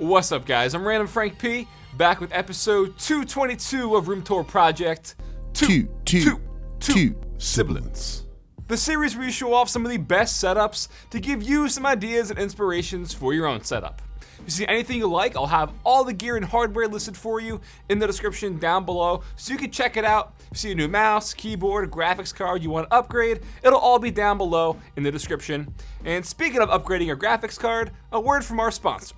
What's up, guys? I'm randomfrankp, back with episode 222 of Room Tour Project Two Siblings. The series where we show off some of the best setups to give you some ideas and inspirations for your own setup. If you see anything you like, I'll have all the gear and hardware listed for you in the description down below, so you can check it out. If you see a new mouse, keyboard, graphics card you want to upgrade, it'll all be down below in the description. And speaking of upgrading your graphics card, a word from our sponsor.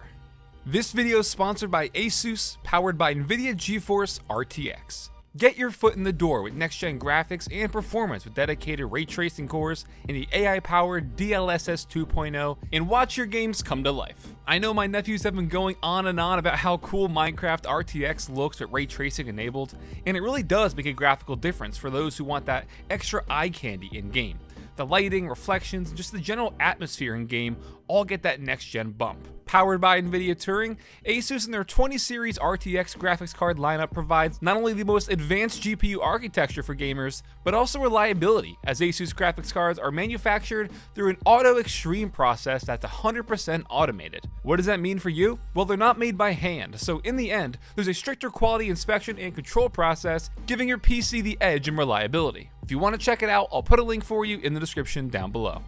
This video is sponsored by ASUS, powered by NVIDIA GeForce RTX. Get your foot in the door with next-gen graphics and performance with dedicated ray tracing cores in the AI-powered DLSS 2.0 and watch your games come to life. I know my nephews have been going on and on about how cool Minecraft RTX looks with ray tracing enabled, and it really does make a graphical difference for those who want that extra eye candy in-game. The lighting, reflections, and just the general atmosphere in-game all get that next-gen bump. Powered by NVIDIA Turing, ASUS and their 20 series RTX graphics card lineup provides not only the most advanced GPU architecture for gamers, but also reliability, as ASUS graphics cards are manufactured through an auto extreme process that's 100% automated. What does that mean for you? Well, they're not made by hand, so in the end, there's a stricter quality inspection and control process, giving your PC the edge in reliability. If you want to check it out, I'll put a link for you in the description down below.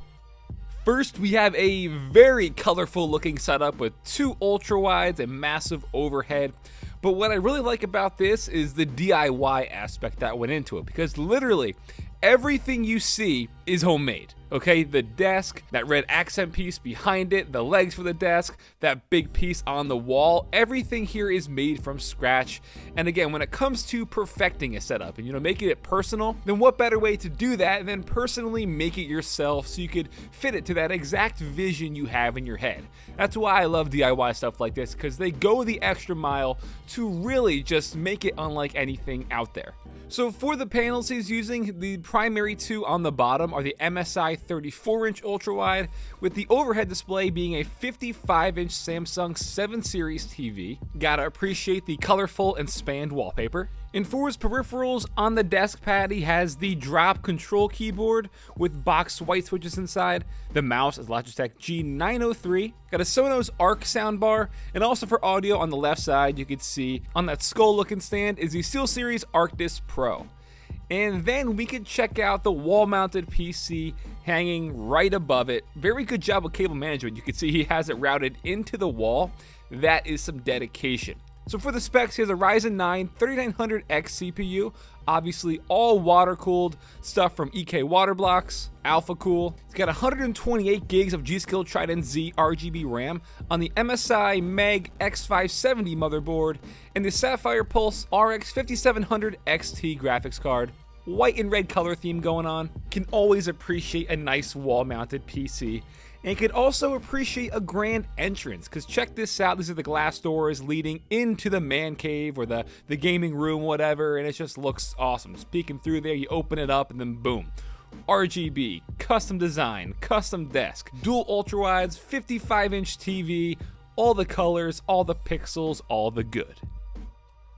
First, we have a very colorful looking setup with two ultra wides and massive overhead. But what I really like about this is the DIY aspect that went into it, because literally everything you see is homemade. Okay, the desk, that red accent piece behind it, the legs for the desk, that big piece on the wall, everything here is made from scratch. And again, when it comes to perfecting a setup and making it personal, then what better way to do that than personally make it yourself so you could fit it to that exact vision you have in your head. That's why I love DIY stuff like this, because they go the extra mile to really just make it unlike anything out there. So for the panels he's using, the primary two on the bottom are the MSI 34-inch ultrawide, with the overhead display being a 55-inch Samsung 7 Series TV. Gotta appreciate the colorful and spanned wallpaper. And for his peripherals, on the desk pad he has the drop control keyboard with boxed white switches inside. The mouse is Logitech G903. Got a Sonos Arc soundbar, and also for audio on the left side you can see on that skull looking stand is the SteelSeries ArcDisc Pro. And then we can check out the wall-mounted PC hanging right above it. Very good job with cable management. You can see he has it routed into the wall. That is some dedication. So for the specs, he has a Ryzen 9 3900X CPU, obviously all water-cooled stuff from EK Waterblocks, Alpha Cool. He's got 128 gigs of G.Skill Trident Z RGB RAM on the MSI Meg X570 motherboard and the Sapphire Pulse RX 5700 XT graphics card. White and red color theme going on. Can always appreciate a nice wall-mounted PC. And can also appreciate a grand entrance, because check this out, these are the glass doors leading into the man cave or the gaming room, whatever, and it just looks awesome. Just peeking through there, you open it up, and then boom. RGB, custom design, custom desk, dual ultrawides, 55-inch TV, all the colors, all the pixels, all the good.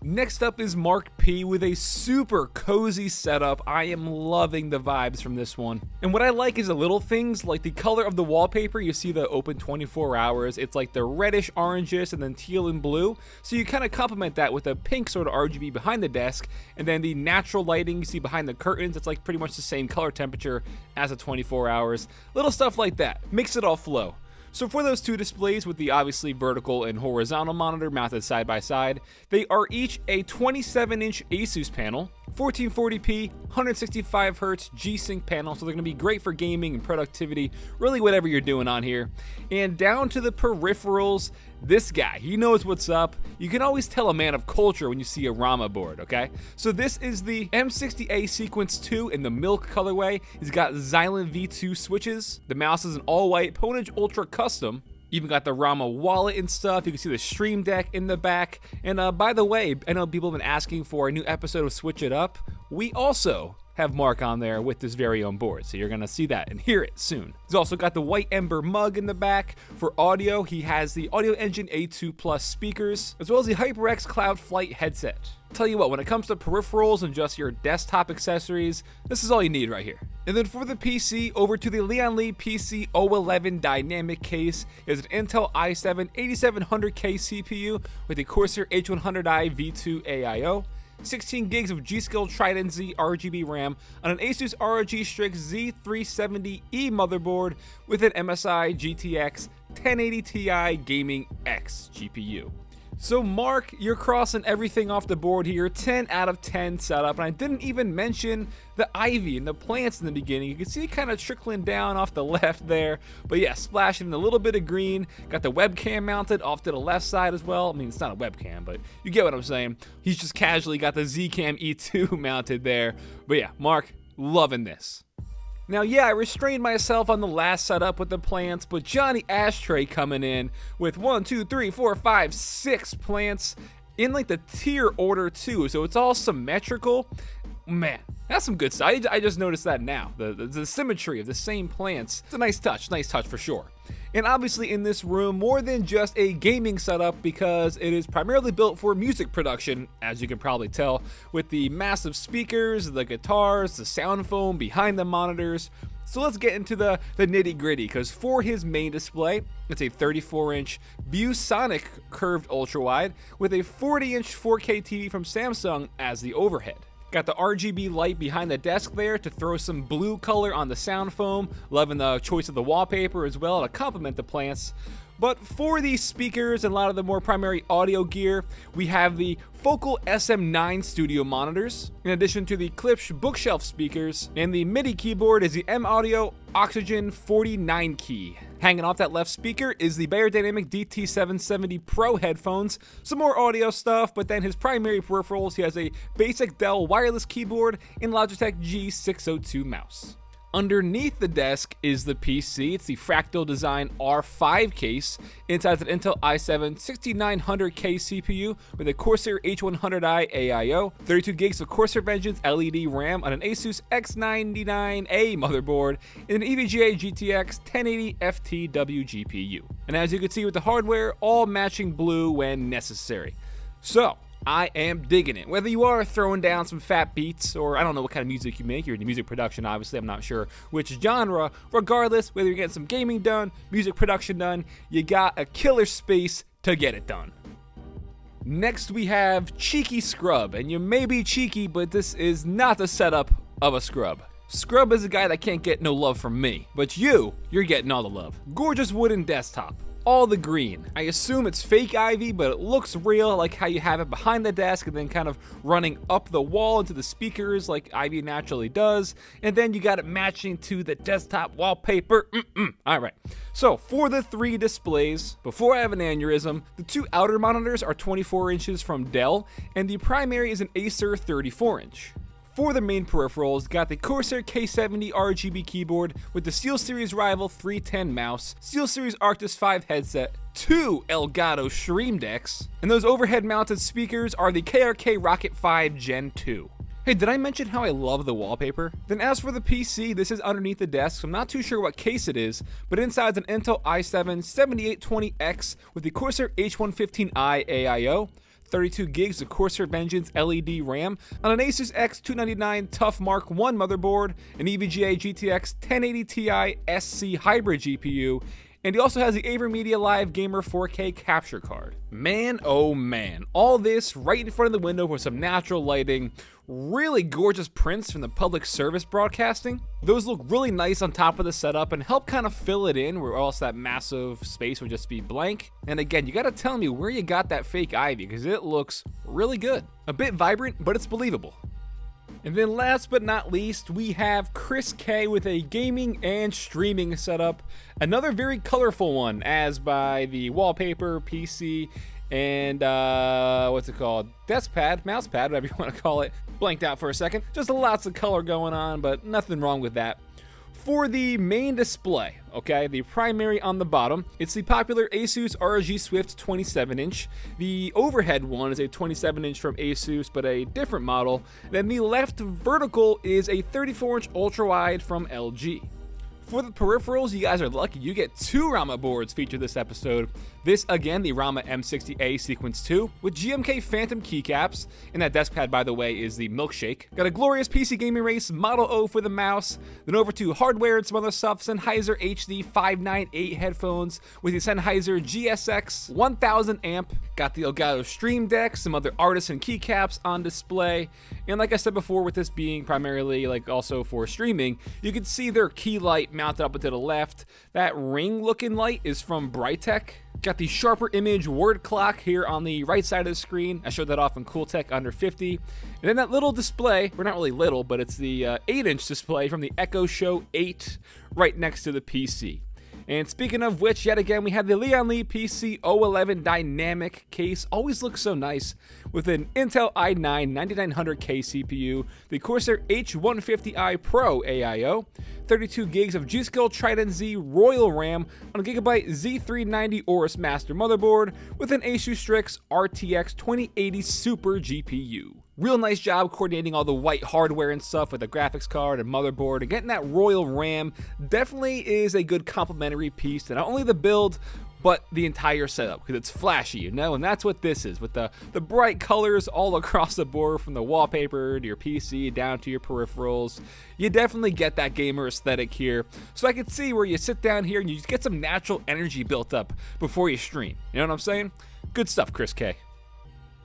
Next up is Mark P with a super cozy setup. I am loving the vibes from this one. And what I like is the little things like the color of the wallpaper. You see the open 24 hours. It's like the reddish oranges and then teal and blue. So you kind of complement that with a pink sort of RGB behind the desk. And then the natural lighting you see behind the curtains. It's like pretty much the same color temperature as the 24 hours. Little stuff like that. Makes it all flow. So for those two displays with the obviously vertical and horizontal monitor mounted side by side, they are each a 27-inch ASUS panel, 1440p, 165Hz G-Sync panel, so they're going to be great for gaming and productivity, really whatever you're doing on here. And down to the peripherals, this guy, he knows what's up. You can always tell a man of culture when you see a Rama board, okay? So this is the M60A Sequence 2 in the milk colorway. He's got Xylem V2 switches. The mouse is an all-white Ponage Ultra Custom. Even got the Rama wallet and stuff. You can see the Stream Deck in the back. And by the way, I know people have been asking for a new episode of Switch It Up. We also have Mark on there with this very own board, so you're gonna see that and hear it soon. He's also got the White Ember mug in the back. For audio, he has the Audio Engine A2 Plus speakers, as well as the HyperX Cloud Flight headset. Tell you what, when it comes to peripherals and just your desktop accessories, this is all you need right here. And then for the PC, over to the Leon Lee PC 011 dynamic case is an Intel i7 8700K CPU with a Corsair H100i V2 AIO, 16 gigs of G-Skill Trident Z RGB RAM on an Asus ROG Strix Z370E motherboard with an MSI GTX 1080 Ti Gaming X GPU. So Mark, you're crossing everything off the board here, 10 out of 10 setup, and I didn't even mention the ivy and the plants in the beginning. You can see it kind of trickling down off the left there, but yeah, splashing a little bit of green. Got the webcam mounted off to the left side as well. I mean, it's not a webcam, but you get what I'm saying. He's just casually got the Zcam E2 mounted there, but yeah, Mark, loving this. Now, yeah, I restrained myself on the last setup with the plants, but JohnnyAshtray coming in with 1, 2, 3, 4, 5, 6 plants in like the tier order too, so it's all symmetrical. Man, that's some good stuff. I just noticed that now. The symmetry of the same plants. It's a nice touch for sure. And obviously in this room, more than just a gaming setup, because it is primarily built for music production, as you can probably tell, with the massive speakers, the guitars, the sound foam behind the monitors. So let's get into the nitty gritty, because for his main display, it's a 34-inch ViewSonic curved ultrawide with a 40-inch 4K TV from Samsung as the overhead. Got the RGB light behind the desk there to throw some blue color on the sound foam. Loving the choice of the wallpaper as well to complement the plants. But for these speakers and a lot of the more primary audio gear, we have the Focal SM9 studio monitors, in addition to the Klipsch bookshelf speakers, and the MIDI keyboard is the M-Audio Oxygen 49 key. Hanging off that left speaker is the Beyerdynamic DT770 Pro headphones, some more audio stuff, but then his primary peripherals, he has a basic Dell wireless keyboard and Logitech G602 mouse. Underneath the desk is the PC. It's the Fractal Design R5 case. Inside an Intel i7 6900K CPU with a Corsair H100i AIO, 32 gigs of Corsair Vengeance LED RAM on an Asus X99A motherboard, and an EVGA GTX 1080 FTW GPU. And as you can see with the hardware, all matching blue when necessary. So, I am digging it. Whether you are throwing down some fat beats, or I don't know what kind of music you make, you're into music production, obviously, I'm not sure which genre. Regardless, whether you're getting some gaming done, music production done, you got a killer space to get it done. Next, we have CheekiSkrub, and you may be cheeky, but this is not the setup of a scrub. Scrub is a guy that can't get no love from me, but you're getting all the love. Gorgeous wooden desktop. All the green. I assume it's fake ivy, but it looks real, like how you have it behind the desk and then kind of running up the wall into the speakers like ivy naturally does. And then you got it matching to the desktop wallpaper. All right. So for the 3 displays, before I have an aneurysm, the 2 outer monitors are 24 inches from Dell, and the primary is an Acer 34-inch. For the main peripherals, got the Corsair K70 RGB keyboard with the SteelSeries Rival 310 mouse, SteelSeries Arctis 5 headset, 2 Elgato Stream Decks, and those overhead mounted speakers are the KRK Rocket 5 Gen 2. Hey, did I mention how I love the wallpaper? Then as for the PC, this is underneath the desk, so I'm not too sure what case it is, but inside's an Intel i7 7820X with the Corsair H115i AIO, 32 gigs of Corsair Vengeance LED RAM on an Asus X299 Tough Mark 1 motherboard, an EVGA GTX 1080 Ti SC hybrid GPU, and he also has the AverMedia Live Gamer 4K capture card. Man, oh man, all this right in front of the window with some natural lighting, really gorgeous prints from the public service broadcasting. Those look really nice on top of the setup and help kind of fill it in where else that massive space would just be blank. And again, you gotta tell me where you got that fake ivy because it looks really good. A bit vibrant, but it's believable. And then last but not least, we have Chris K with a gaming and streaming setup. Another very colorful one, as by the wallpaper, PC, and what's it called? Desk pad, mouse pad, whatever you want to call it. Blanked out for a second. Just lots of color going on, but nothing wrong with that. For the main display, okay, the primary on the bottom, it's the popular Asus ROG Swift 27-inch. The overhead one is a 27-inch from Asus, but a different model. Then the left vertical is a 34-inch ultra-wide from LG. For the peripherals, you guys are lucky. You get 2 Rama boards featured this episode. This, again, the Rama M60A Sequence 2 with GMK Phantom keycaps. And that desk pad, by the way, is the Milkshake. Got a glorious PC Gaming Race Model O for the mouse. Then over to hardware and some other stuff. Sennheiser HD 598 headphones with the Sennheiser GSX 1000 amp. Got the Elgato Stream Deck, some other artisan keycaps on display. And like I said before, with this being primarily like also for streaming, you can see their key light mounted up and to the left. That ring looking light is from Brightech. Got the Sharper Image word clock here on the right side of the screen. I showed that off in Cooltech under 50. And then that little display, well, not really little, but it's the 8-inch display from the Echo Show 8 right next to the PC. And speaking of which, yet again, we have the Lian Li PC 011 dynamic case. Always looks so nice with an Intel i9 9900K CPU, the Corsair H150i Pro AIO, 32 gigs of G.Skill Trident Z Royal RAM on a Gigabyte Z390 Aorus Master motherboard with an Asus Strix RTX 2080 Super GPU. Real nice job coordinating all the white hardware and stuff with the graphics card and motherboard, and getting that Royal RAM definitely is a good complementary piece to not only the build, but the entire setup, because it's flashy, you know, and that's what this is, with the bright colors all across the board, from the wallpaper to your PC down to your peripherals. You definitely get that gamer aesthetic here, so I could see where you sit down here and you just get some natural energy built up before you stream. You know what I'm saying? Good stuff, Chris K.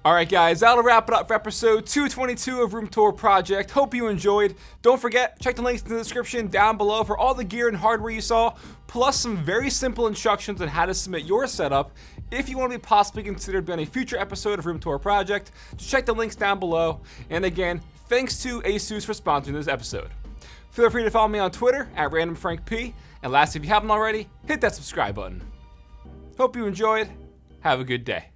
Alright guys, that'll wrap it up for episode 222 of Room Tour Project. Hope you enjoyed. Don't forget, check the links in the description down below for all the gear and hardware you saw, plus some very simple instructions on how to submit your setup if you want to be possibly considered in a future episode of Room Tour Project. Just check the links down below. And again, thanks to Asus for sponsoring this episode. Feel free to follow me on Twitter at randomfrankp. And lastly, if you haven't already, hit that subscribe button. Hope you enjoyed. Have a good day.